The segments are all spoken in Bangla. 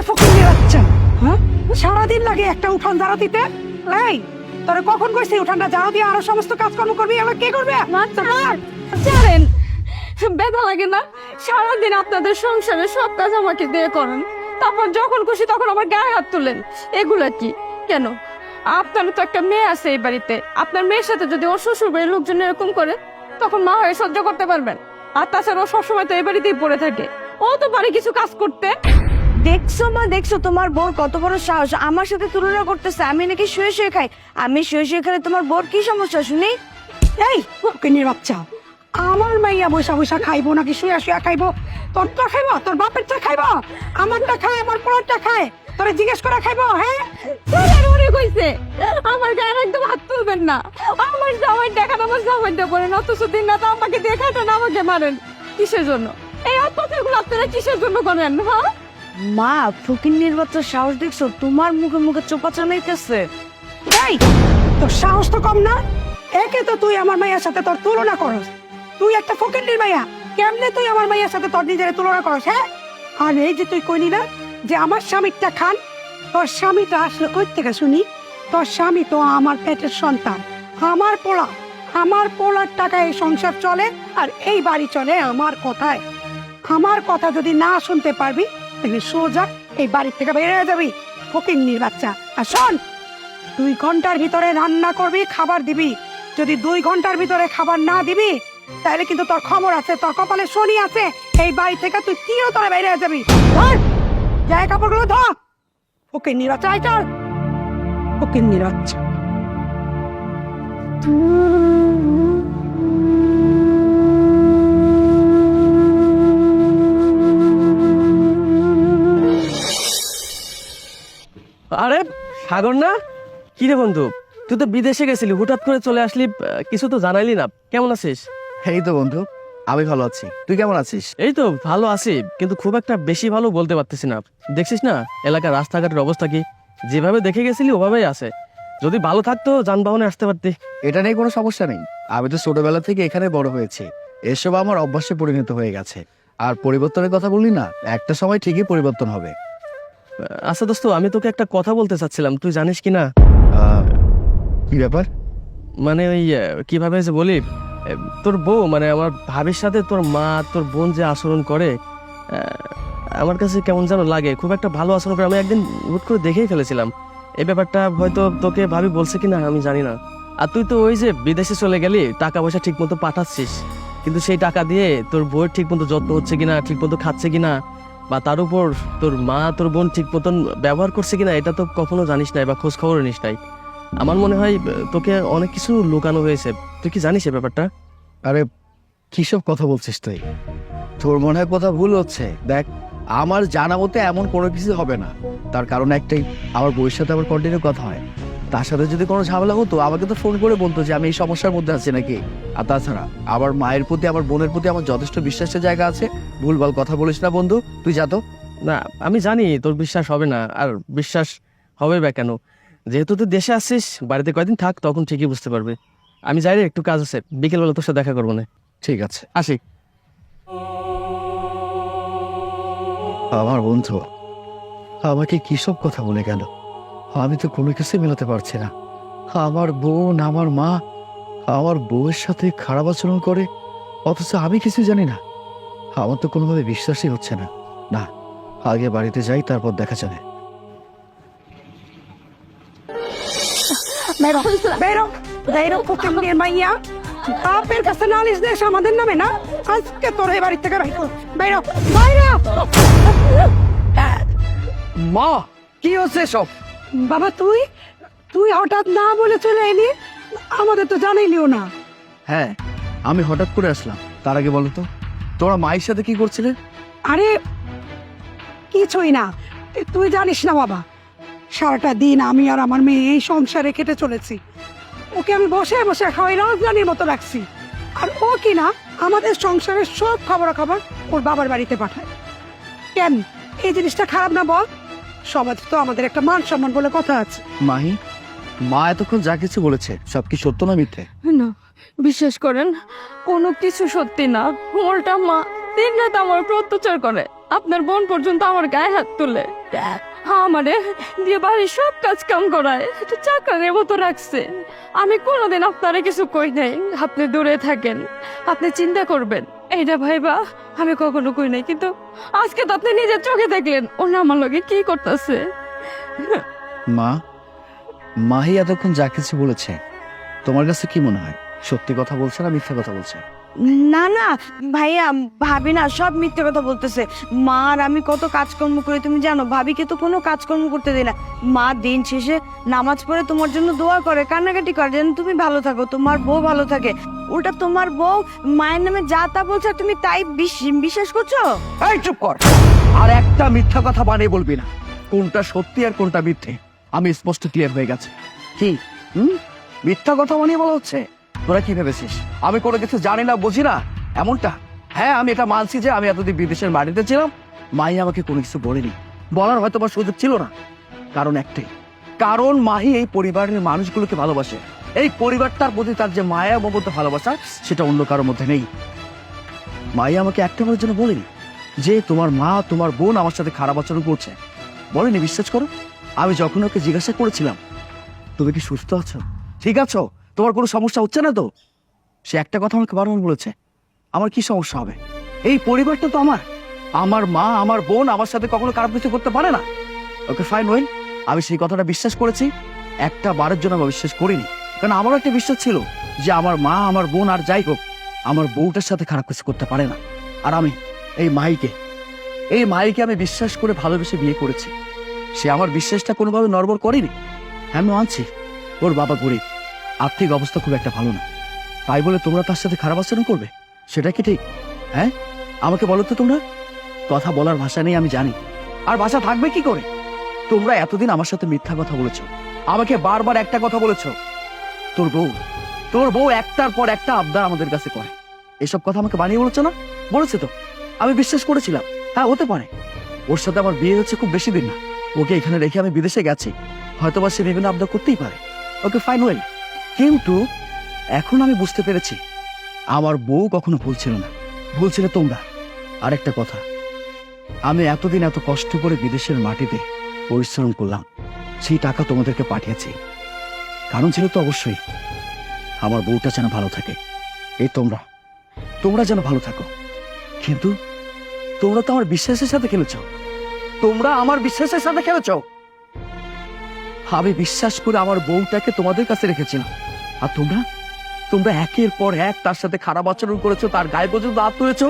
ফকির বাচ্চা, হ্যাঁ সারাদিন লাগে একটা উঠান ঝাড়ু দিতে। এই তোরে কখন কইছি উঠানটা ঝাড়ু দিয়ে আরো সমস্ত কাজকর্ম করবি, এবার কে করবে? জানেন ব্যথা লাগে না? সারাদিন আপনাদের সংসারে সব কাজ আমাকে দিয়ে করেন, তারপর যখন খুশি তখন আমার গায়ে হাত তুলেন। এগুলা কি? কেন? আপনার তো একটা মেয়ে আছে এই বাড়িতে, আপনার মেয়ের সাথে যদি ওর শ্বশুর বাড়ির লোকজন এরকম করে তখন মা হয়ে সহ্য করতে পারবেন? আর তাছাড়া ও সবসময় তো এই বাড়িতেই পড়ে থাকে, ও তো পারে কিছু কাজ করতে। দেখছো মা, দেখছো তোমার বোর কত বড় সাহস আমার সাথে তুলনা করতেছে। আমি নাকি শুয়ে শুয়ে খাই, আমি শুয়ে শুয়ে খেলে তোমার বোর কি সমস্যা শুনি? এই ফকির বাচ্চা, আমার মাইয়া বৈশা বৈশা খাইবো নাকি শুয়া শুয়া খাইবো? তোরটা খাইবো, তোর বাপেরটা খাইবো, আমারটা খায়, আমার পোড়ারটা খায়, তোরে জিজ্ঞেস করে খাইবো? হ্যাঁ ওরে কইছে আমার গায়ে একদম হাত তুলবেন না, আমার জামাই দেখান, আমার জামাই দিয়ে বলেন, অথচ দিন না তো আমাকে দেখাতেন, আমাকে মারেন কিসের জন্য? এই অত্যাচারগুলো আপনারা কিসের জন্য করেন? হ্যাঁ মা, ফকির নির্বাচন সাহস দেখছো? তোমার মুখে মুখে চোপা চালাইতেছে। এই তোর সাহস তো কম না? একে তো তুই আমার মাইয়ার সাথে তোর তুলনা করস, তুই একটা ফকিন্নির মাইয়া, কেমনে তুই আমার মাইয়ার সাথে তোর নিজের তুলনা করস? হ্যাঁ, আর এই যে তুই কইলি না যে আমার স্বামীরটা খান, তোর স্বামীটা আসলে কই থেকে শুনি? তোর স্বামী তো আমার পেটের সন্তান, আমার পোলা, আমার পোলার টাকায় এই সংসার চলে, আর এই বাড়ি চলে আমার কথায়। আমার কথা যদি না শুনতে পারবি তাহলে সোজা এই বাড়ি থেকে বের হয়ে যাবি ফকিন্নির বাচ্চা। আর শোন, 2 ঘন্টার ভিতরে রান্না করবি, খাবার দিবি। যদি 2 ঘন্টার ভিতরে খাবার না দিবি তাহলে কিন্তু তোর খবর আছে, তোর কপালে শনি আছে, এই বাড়ি থেকে তুই চিরতরে বাইরে হয়ে যাবি। ধর, যাই কাপড়গুলো ধর, ফকির নিরাচ্ছা, চল ফকির নিরাচ্ছা। আরে সাগর না? কি রে বন্ধু, তুই তো বিদেশে গেছিলি, হঠাৎ করে চলে আসলি, কিছু তো জানাইলি না। কেমন আছিস? এই তো বন্ধু, আমি ভালো আছি। তুই কেমন আছিস? এই তো ভালো আছি, কিন্তু খুব একটা বেশি ভালো বলতে পারতেছি না। দেখছিস না এলাকার রাস্তাঘাটের অবস্থা কি? যেভাবে দেখে গেছিলি ওভাবেই আছে। যদি ভালো থাকতো যানবাহনে আসতে পারতি। এটা নিয়ে কোনো সমস্যা নেই, আমি তো ছোটবেলা থেকে এখানে বড় হয়েছি, এসব আমার অভ্যাসে পরিণত হয়ে গেছে। আর পরিবর্তনের কথা বললি না, একটা সময় ঠিকই পরিবর্তন হবে। আচ্ছা দোস্ত, আমি তোকে একটা কথা বলতে চাচ্ছিলাম, তুই জানিস কি না? কি ব্যাপার? মানে ওই কিভাবে যে বলি, তোর বউ মানে আমার ভাবির সাথে তোর মা তোর বোন যে আচরণ করে, আমার কাছে কেমন যেন লাগে, খুব একটা ভালো আচরণ করে। আমি একদিন হুট করে দেখেই ফেলেছিলাম। এই ব্যাপারটা হয়তো তোকে ভাবি বলছে কিনা আমি জানি না। আর তুই তো ওই যে বিদেশে চলে গেলি, টাকা পয়সা ঠিক মতো পাঠাচ্ছিস, কিন্তু সেই টাকা দিয়ে তোর বউয়ের ঠিক মতো যত্ন হচ্ছে কিনা, ঠিক মতো খাচ্ছে কিনা, বা তার উপর তোর মা তোর বোন ঠিক মতন ব্যবহার করছে কিনা, এটা তো কখনো জানিস নাই বা খোঁজ খবর নিস নাই। আমার মনে হয় তোকে অনেক কিছু লুকানো হয়েছে। তুই কি জানিস এই ব্যাপারটা? আরে কিসব কথা বলছিস তুই? তোর মনে হয় কথা ভুল হচ্ছে। দেখ, আমার জানা মতে এমন কোনো কিছু হবে না। তার কারণ একটাই, আমার বউয়ের সাথে আমার কন্টিনিউ কথা হয়। তার সাথে যদি কোনো ঝামেলা হতো আমাকে তো ফোন করে বলতো যে আমি এই সমস্যার মধ্যে আছি নাকি। আর তাছাড়া আমার মায়ের প্রতি, আমার বোনের প্রতি আমার যথেষ্ট বিশ্বাসের জায়গা আছে। ভুলভাল কথা বলিস না বন্ধু, তুই যা তো। না, আমি জানি তোর বিশ্বাস হবে না, আর বিশ্বাস হবে বা কেন? যেহেতু তুই দেশে আসছিস, বাড়িতে কয়দিন থাক, তখন ঠিকই বুঝতে পারবে। আমি যাই রে, একটু কাজ আছে, বিকেলবেলা তোর সাথে দেখা করবো না। ঠিক আছে, আসি। আমার বন্ধু আমাকে কিসব কথা বলে গেল, আমি তো কোনো কিছুই মেলাতে পারছি না। আমার বোন, আমার মা আমার বউয়ের সাথে খারাপ আচরণ করে, অথচ আমি কিছু জানি না। আমার তো কোনোভাবে বিশ্বাসই হচ্ছে না। না, আগে বাড়িতে যাই, তারপর দেখা যাবে। বেরো বেরো বেরো ফকিন্নির মাইয়া, বাপের কাছে নালিশ দেশ আমাদের নামে না? আজকে তোর এই বাড়ি থেকে বেরো বাইরে। মা, কি হচ্ছে সব? বাবা তুই তুই হঠাৎ না বলে চলে এলি, আমাদের তো জানাইলিও না। হ্যাঁ, আমি হঠাৎ করে আসলাম। তার আগে বলো তো, তোরা মায়ের সাথে কি করছিলে? আরে কিছুই না, তুই জানিস না বাবা, সারাটা দিন আমি আর আমার মেয়ে এই সংসারে কেটে চলেছি। ওকে আমি বসে বসে খাওয়াই রাজধানীর মতো রাখছি, আর ও কিনা আমাদের সংসারের সব খবরাখবর ওর বাবার বাড়িতে পাঠায়। কেন এই জিনিসটা খারাপ না বল? সমাজ তো আমাদের একটা মান সম্মান বলে কথা আছে। মাহি, মা এতক্ষণ যা কিছু বলেছে সব কি সত্য না মিথ্যে? না, বিশ্বাস করেন কোনো কিছু সত্যি না। উল্টা মা দিন রাত আমার উপর অত্যাচার করে। আপনার বোন পর্যন্ত আমার গায়ে হাত তুলে আমারে দিয়ে বাড়ির সব কাজ কাম করায়, একটু চাকরানের মতো রাখছে। আমি কোনোদিন আপনারে কিছু কই নাই আপনি দূরে থাকেন, আপনি চিন্তা করবেন এইটা ভাইবা আমি কখনো কই নাই। কিন্তু আজকে তো আপনি নিজের চোখে দেখলেন ওনা আমার লগে কি করতেছে। মা, মাহি এতক্ষণ যা কিছু বলেছে তোমার কাছে কি মনে হয়, সত্যি কথা বলছে না মিথ্যা কথা বলছে? না না ভাইয়া, ভাবি না সব মিথ্যে কথা বলতেছে। মা আর আমি কত কাজকর্ম করি তুমি জানো, ভাবিকে তো কোনো কাজকর্ম করতে দেয় না। মা দিন শেষে নামাজ পড়ে তোমার জন্য দোয়া করে, কান্নাকাটি করে যেন তুমি ভালো থাকো, তোমার বউ ভালো থাকে। উল্টা তোমার বউ মায়ের নামে যা তা বলছে তুমি তাই বিশ্বাস করছো? এই চুপ কর, আর একটা মিথ্যা কথা বানিয়ে বলবি না। কোনটা সত্যি আর কোনটা মিথ্যে আমি স্পষ্ট ক্লিয়ার হয়ে গেছে। কি মিথ্যা কথা বানিয়ে বলা হচ্ছে? তোরা কি ভেবেছিস আমি কোনো কিছু জানি না বুঝি না এমনটা? হ্যাঁ, আমি এটা মানছি যে আমি এতদিন বিদেশের মাটিতে ছিলাম, মাই আমাকে কোনো কিছু বলেনি, বলার হয়তো আমার সুযোগ ছিল না। কারণ একটাই, কারণ মাহি এই পরিবারের মানুষগুলোকে ভালোবাসে। এই পরিবারটার প্রতি তার যে মায়া মমতা ভালোবাসা সেটা অন্য কারোর মধ্যে নেই। মাই আমাকে একটা বারের জন্য বলেনি যে তোমার মা তোমার বোন আমার সাথে খারাপ আচরণ করছে, বলেনি। বিশ্বাস করো, আমি যখন ওকে জিজ্ঞাসা করেছিলাম তুমি কি সুস্থ আছো, ঠিক আছো, তোমার কোনো সমস্যা হচ্ছে না তো, সে একটা কথা আমাকে বারবার বলেছে, আমার কি সমস্যা হবে, এই পরিবারটা তো আমার, আমার মা আমার বোন আমার সাথে কখনো খারাপ কিছু করতে পারে না। ওকে ফাইন ওয়েল, আমি সেই কথাটা বিশ্বাস করেছি, একটা বারের জন্য আমি বিশ্বাস করিনি। কারণ আমারও একটা বিশ্বাস ছিল যে আমার মা আমার বোন আর যাই হোক আমার বউটার সাথে খারাপ কিছু করতে পারে না। আর আমি এই মাইকে আমি বিশ্বাস করে ভালোবেসে বিয়ে করেছি। সে আমার বিশ্বাসটা কোনোভাবে নড়বড় করেনি। আমি মানছি ওর বাবা গরিব, আর্থিক অবস্থা খুব একটা ভালো না, তাই বলে তোমরা তার সাথে খারাপ আচরণ করবে? সেটা কি ঠিক? হ্যাঁ, আমাকে বলো তো। তোমরা কথা বলার ভাষা নেই আমি জানি, আর ভাষা থাকবে কি করে? তোমরা এতদিন আমার সাথে মিথ্যা কথা বলেছো, আমাকে বারবার একটা কথা বলেছো, তোর বউ একটার পর একটা আবদার আমাদের কাছে করে। এসব কথা আমাকে বানিয়ে বলেছো না? বলেছে তো, আমি বিশ্বাস করেছিলাম। হ্যাঁ, হতে পারে ওর সাথে আমার বিয়ে হচ্ছে খুব বেশি দিন না, ওকে এখানে রেখে আমি বিদেশে গেছি, হয়তোবা সে বিভিন্ন আবদার করতেই পারে। ওকে ফাইন ওয়েল, কিন্তু এখন আমি বুঝতে পেরেছি আমার বউ কখনো ভুল ছিল না, ভুল ছিল তোমরা। আরেকটা কথা, আমি এতদিন এত কষ্ট করে বিদেশের মাটিতে পরিশ্রম করলাম, সেই টাকা তোমাদেরকে পাঠিয়েছি, কারণ ছিল তো অবশ্যই আমার বউটা যেন ভালো থাকে, এই তোমরা যেন ভালো থাকো। কিন্তু তোমরা তো আমার বিশ্বাসের সাথে খেলেছ, তোমরা আমার বিশ্বাসের সাথে খেলেছ। আমি বিশ্বাস করে আমার বউটাকে তোমাদের কাছে রেখেছিলাম, আর তোমরা একের পর এক তার সাথে খারাপ আচরণ করেছো, তার গায়ে পর্যন্ত হাত তুলেছো।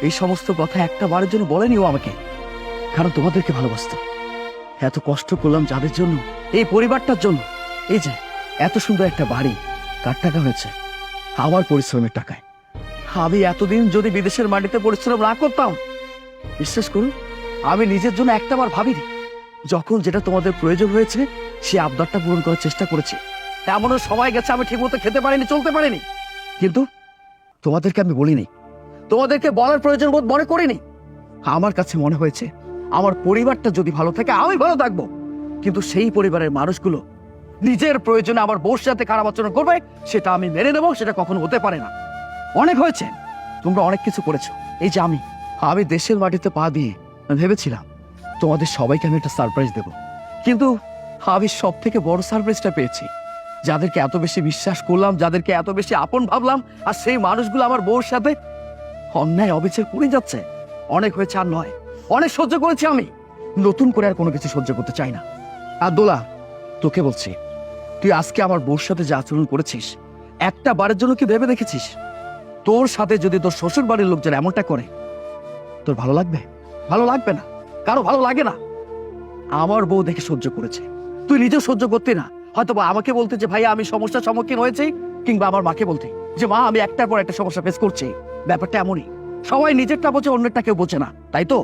এই সমস্ত কথা একটা বারের জন্য বলেনি ও আমাকে, কারণ তোমাদেরকে ভালোবাসতো। এত কষ্ট করলাম যাদের জন্য, এই পরিবারটার জন্য। এই যে এত সুন্দর একটা বাড়ি কার টাকা হয়েছে? আমার পরিশ্রমের টাকায়। আমি এতদিন যদি বিদেশের মাটিতে পরিশ্রম না করতাম, বিশ্বাস করুন আমি নিজের জন্য একটাবার ভাবিনি। যখন যেটা তোমাদের প্রয়োজন হয়েছে সে আবদারটা পূরণ করার চেষ্টা করেছি। এমনও সময় গেছে আমি ঠিকমতো খেতে পারিনি, চলতে পারিনি, কিন্তু তোমাদেরকে আমি বলিনি, তোমাদেরকে বলার প্রয়োজন বোধ মনে করিনি। আমার কাছে মনে হয়েছে আমার পরিবারটা যদি ভালো থাকে আমি ভালো থাকবো, কিন্তু সেই পরিবারের মানুষগুলো নিজের প্রয়োজনে আমার বউর সাথে খারাপ আচরণ করবে, সেটা আমি মেনে নেবো, সেটা কখনো হতে পারে না। অনেক হয়েছে, তোমরা অনেক কিছু করেছো। এই যে আমি দেশের মাটিতে পা দিয়ে ভেবেছিলাম তোমাদের সবাইকে আমি একটা সারপ্রাইজ দেব, কিন্তু আমি সব থেকে বড় সারপ্রাইজটা পেয়েছি। যাদেরকে এত বেশি বিশ্বাস করলাম, যাদেরকে এত বেশি আপন ভাবলাম, আর সেই মানুষগুলো আমার বউর সাথে অন্যায় অবিচার করে যাচ্ছে। অনেক হয়েছে, আর নয়, অনেক সহ্য করেছি আমি, নতুন করে আর কোনো কিছু সহ্য করতে চাই না। আর দোলা, তোকে বলছি, তুই আজকে আমার বউর সাথে যে আচরণ করেছিস, একটা বারের জন্য কি ভেবে দেখেছিস তোর সাথে যদি তোর শ্বশুর বাড়ির লোকজন এমনটা করে তোর ভালো লাগবে? ভালো লাগবে না, কারো ভালো লাগে না। আমার বউ দেখে সহ্য করেছে, তুই নিজেও সহ্য করতে না, হয়তো আমাকে বলতে যে ভাই আমি সমস্যার সম্মুখীন হয়েছি, কিংবা আমার মাকে বলতে যে মা আমি একটার পর একটা সমস্যা ফেস করছি। ব্যাপারটা এমনই, সবাই নিজেরটা বোঝে, অন্যেরটা কেউ বোঝে না, তাই তো?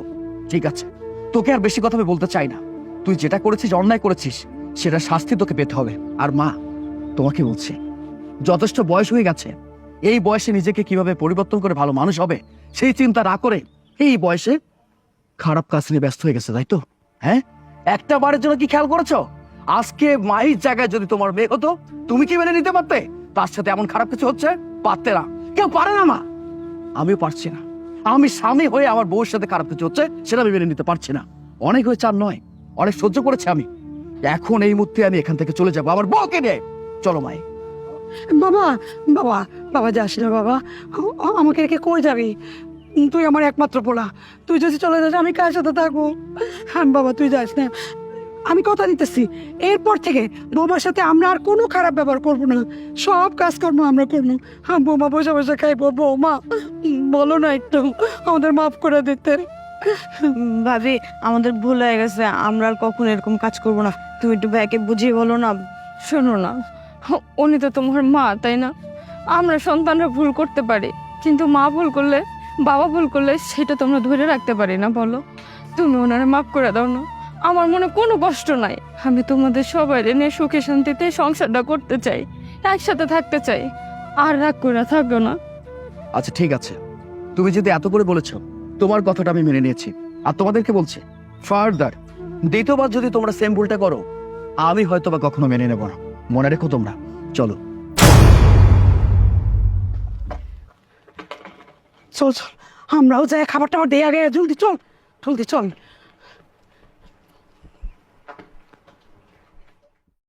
ঠিক আছে, তোকে আর বেশি কথা আমি বলতে চাই না। তুই যেটা করেছিস, অন্যায় করেছিস, সেটা শাস্তি তোকে পেতে হবে। আর মা, তোমাকে বলছি, যথেষ্ট বয়স হয়ে গেছে, এই বয়সে নিজেকে কিভাবে পরিবর্তন করে ভালো মানুষ হবে সেই চিন্তা না করে এই বয়সে খারাপ কাজ নিয়ে ব্যস্ত হয়ে গেছে, তাই তো? হ্যাঁ, একটা বারের জন্য কি খেয়াল করেছো? আজকে মায়ের জায়গায় যদি তোমার মেয়ে হতো, তুমি কি মেনে নিতে পারতে তার সাথে এমন খারাপ কিছু হচ্ছে? পারতে না, কেউ পারে না মা, আমিও পারছি না। আমি স্বামী হয়ে আমার বউয়ের সাথে খারাপ কিছু হচ্ছে সেটা আমি মেনে নিতে পারছি না। অনেক হয়েছে, আর নয়, অনেক সহ্য করেছি আমি। এখন এই মুহূর্তে আমি এখান থেকে চলে যাবো আমার বউকে নিয়ে। চলো মাই। বাবা বাবা বাবা যাস না বাবা, আমাকে রেখে কই যাবি? তুই আমার একমাত্র পোলা, তুই যদি চলে যাস আমি কার সাথে থাকবো? হ্যাঁ বাবা তুই যাস না, আমি কথা দিতেছি এরপর থেকে বৌমার সাথে আমরা আর কোনো খারাপ ব্যবহার করবো না, সব কাজকর্ম আমরা করবো। হ্যাঁ বৌমা বসে বসে খাইবো। বৌমা বলো না একটু আমাদের মাফ করে দিতে। ভাবি আমাদের ভুল হয়ে গেছে, আমরা আর কখনো এরকম কাজ করব না। তুমি একটু ভাইকে বুঝিয়ে বলো না। শোনো না, উনি তো তোমার মা, তাই না? আমরা সন্তানরা ভুল করতে পারি, কিন্তু মা ভুল করলে, বাবা ভুল করলে সেটা তোমরা ধরে রাখতে পারি না, বলো? তুমি ওনারা মাফ করে দাও না, আমার মনে কোনো কষ্ট নাই। আমি তোমাদের সবাই নিয়ে সুখে শান্তিতে সংসারটা করতে চাই, একসাথে থাকতে চাই। আর রাগ করে থাকো না। আচ্ছা ঠিক আছে, তুমি যদি এত করে বলেছ, তোমার কথাটা আমি মেনে নিয়েছি। আর তোমাদেরকে বলছি, ফার্দার দ্বিতীয়বার যদি তোমরা সেম ভুলটা করো, আমি হয়তো বা কখনো মেনে নেব না। মনে রেখো তোমরা। চলো। চল চল, আমরাও যাই খাবার টাবার দিয়ে আগে, জলদি চল জলদি চল।